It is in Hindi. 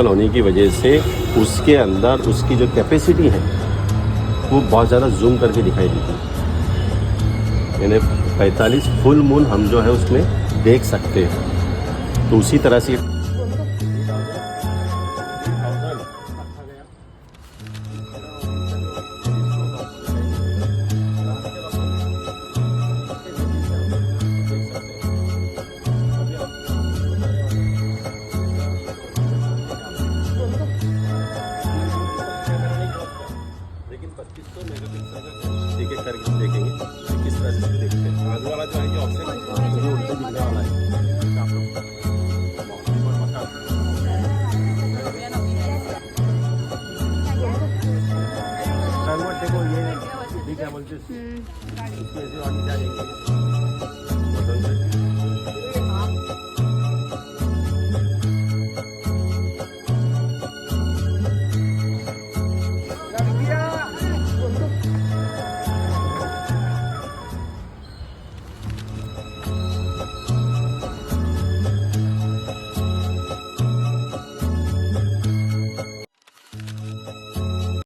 होने की वजह से उसके अंदर उसकी जो कैपेसिटी है वो बहुत ज़्यादा जूम करके दिखाई देती है, यानी 45 फुल मून हम जो है उसमें देख सकते हैं। तो उसी तरह से लेकिन 2500 मेगापिक्सल का एक एक करके देखेंगे कि किस तरह से देखते हैं। आगे वाला जो है ये ऑप्शन जो उल्टे दिखने वाला है। देखो ये क्या बोलते हैं इसके ऐसे और नीचे आ जाएंगे।